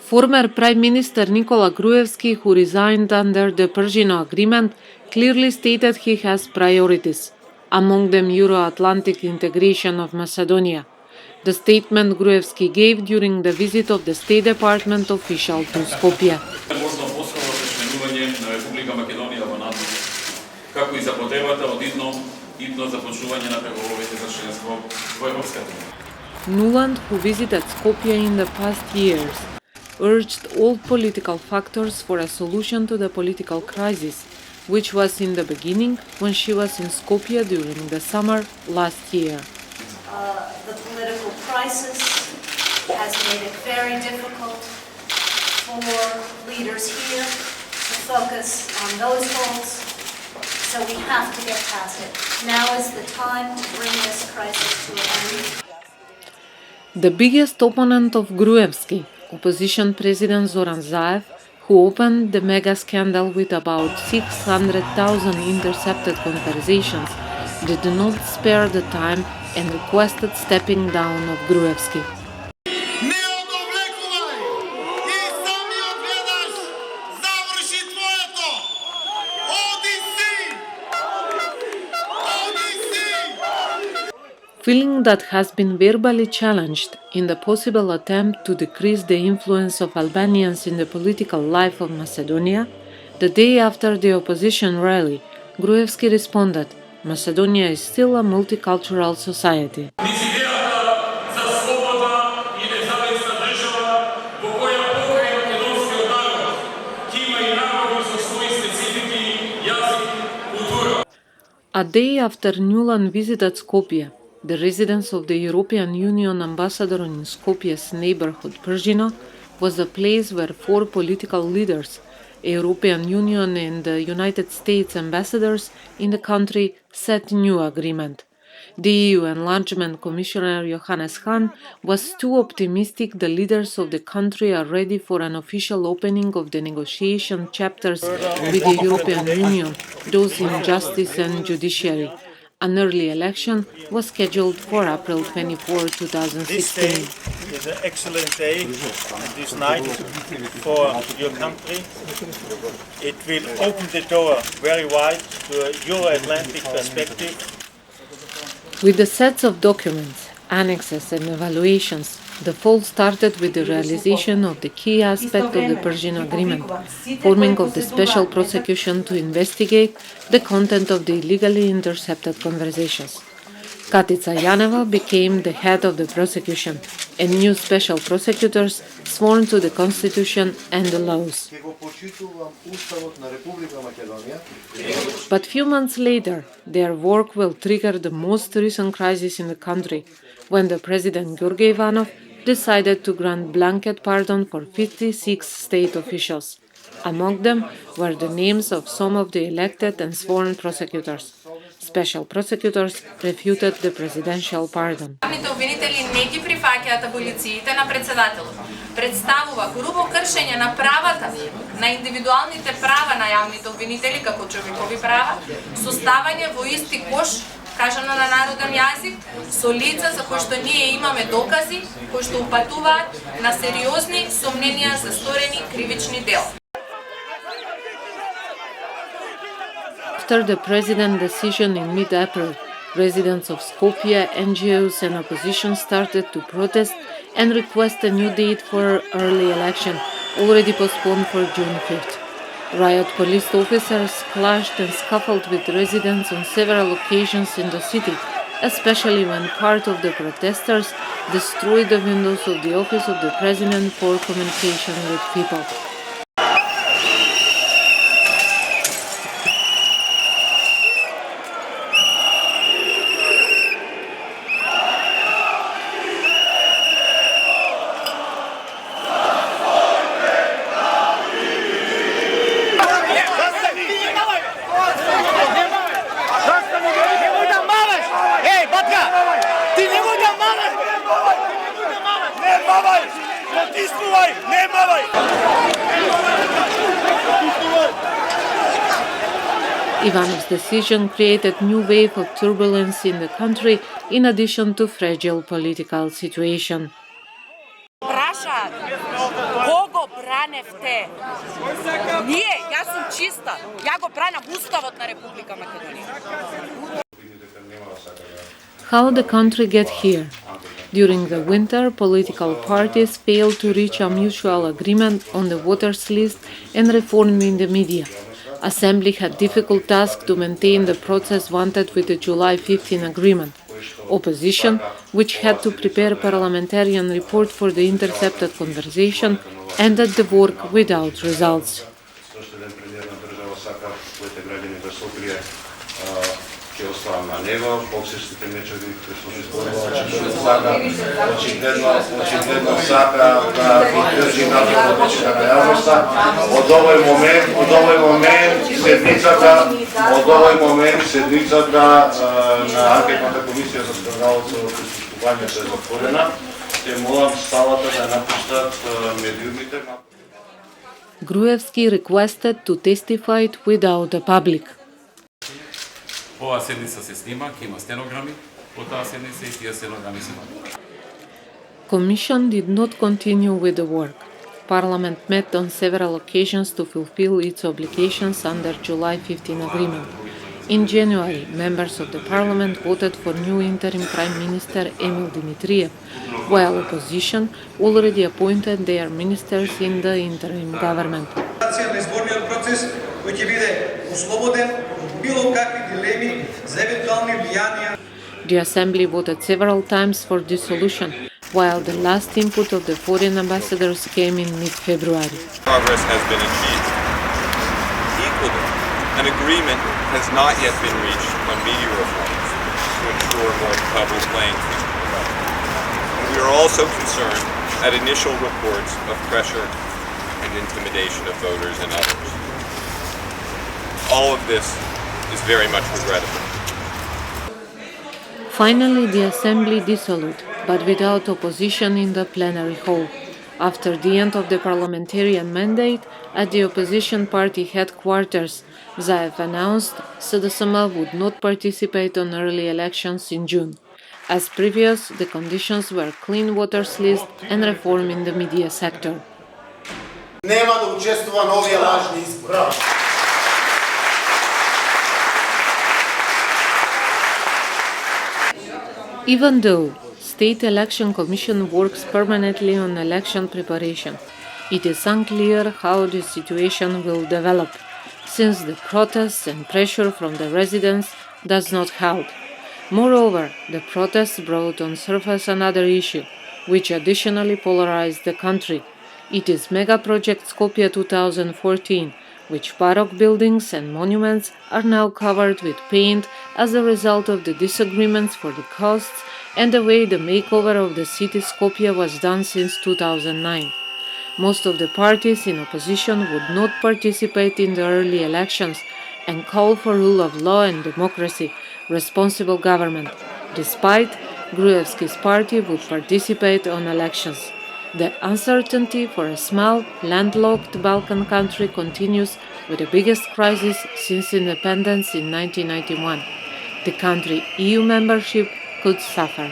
Former Prime Minister Nikola Gruevski, who resigned under the Persian Agreement, clearly stated he has priorities, among them Euro-Atlantic integration of Macedonia. The statement Gruevski gave during the visit of the State Department official to Skopje. Како и за потребата од итно започнување на преговорите за членство во Европската унија. Nuland, who visited Skopje in the past years, urged all political factors for a solution to the political crisis, which was in the beginning when she was in Skopje during the summer last year. The political crisis has made it very difficult for leaders here to focus on those goals. So we have to get past it. Now is the time to bring this crisis to an end. The biggest opponent of Gruevski, opposition president Zoran Zaev, who opened the mega scandal with about 600,000 intercepted conversations, did not spare the time and requested stepping down of Gruevski. Feeling that has been verbally challenged in the possible attempt to decrease the influence of Albanians in the political life of Macedonia, the day after the opposition rally, Gruevski responded, "Macedonia is still a multicultural society." A day after Nuland visited Skopje, the residence of the European Union ambassador in Skopje's neighborhood Przino was the place where four political leaders, European Union and the United States ambassadors in the country, set new agreement. The EU Enlargement Commissioner Johannes Hahn was too optimistic the leaders of the country are ready for an official opening of the negotiation chapters with the European Union, those in justice and judiciary. An early election was scheduled for April 24, 2016. This day is an excellent day, and this night for your country. It will open the door very wide to a Euro-Atlantic perspective. With the sets of documents, annexes and evaluations, the fall started with the realization of the key aspect of the Persian Agreement, forming of the special prosecution to investigate the content of the illegally intercepted conversations. Katica Janeva became the head of the prosecution, and new special prosecutors sworn to the constitution and the laws. But few months later, their work will trigger the most recent crisis in the country, when the President Georgi Ivanov decided to grant blanket pardon for 56 state officials. Among them were the names of some of the elected and sworn prosecutors. Special prosecutors refuted the presidential pardon. Главните обвинители не ги прифаќаат аболициите на председателот. Представува грубо кршење на правата, на индивидуалните права на јавните обвинители како човекови права, составање во исти кош, кажано на народен јазик, со лица за кои што ние имаме докази, кои што упатуваат на сериозни сомненија за сторени кривични дела. After the president's decision in mid-April, residents of Skopje, NGOs and opposition started to protest and request a new date for early election, already postponed for June 5th. Riot police officers clashed and scuffled with residents on several occasions in the city, especially when part of the protesters destroyed the windows of the office of the president for communication with people. Ivanov's decision created a new wave of turbulence in the country, in addition to fragile political situation. го браневте. Ние, јас сум чиста. Ја го бранам Уставот на Република Македонија. How the country get here? During the winter, political parties failed to reach a mutual agreement on the voters list and reforming the media. Assembly had difficult task to maintain the process wanted with the July 15 agreement. Opposition, which had to prepare parliamentarian report for the intercepted conversation, ended the work without results. Ќе оставам на него, боксерските мечеви кои што се зборува, очигледно сака да ги држи надвечера на јавноста. Од овој момент седницата на анкетната комисија за скандалот со прислушувањето е затворена. Ќе молам салата да напуштат медиумите. Gruevski requested to testify without the public. Оваа седница се снима, ќе има стенограми по таа седница и тие стенограми се вадат. Commission did not continue with the work. Parliament met on several occasions to fulfill its obligations under July 15 agreement. In January, members of the parliament voted for new interim prime minister Emil Dimitriev, while opposition already appointed their ministers in the interim government. The assembly voted several times for dissolution, while the last input of the foreign ambassadors came in mid-February. Progress has been achieved. Equally, an agreement has not yet been reached on media reforms to ensure a more level playing field. And we are also concerned at initial reports of pressure and intimidation of voters and others. All of this is very much regrettable. Finally, the assembly dissolved, but without opposition in the plenary hall. After the end of the parliamentarian mandate, at the opposition party headquarters, Zaev announced SDSM would not participate on early elections in June. As previous, the conditions were clean waters list and reform in the media sector. Нема да учествува на овие лажни избори. Even though State Election Commission works permanently on election preparation, it is unclear how the situation will develop, since the protests and pressure from the residents does not help. Moreover, the protests brought on surface another issue, which additionally polarized the country. It is mega project Skopje 2014, which baroque buildings and monuments are now covered with paint as a result of the disagreements for the costs and the way the makeover of the city Skopje was done since 2009. Most of the parties in opposition would not participate in the early elections and call for rule of law and democracy, responsible government. Despite, Gruevski's party would participate on elections. The uncertainty for a small, landlocked Balkan country continues with the biggest crisis since independence in 1991. The country's EU membership could suffer.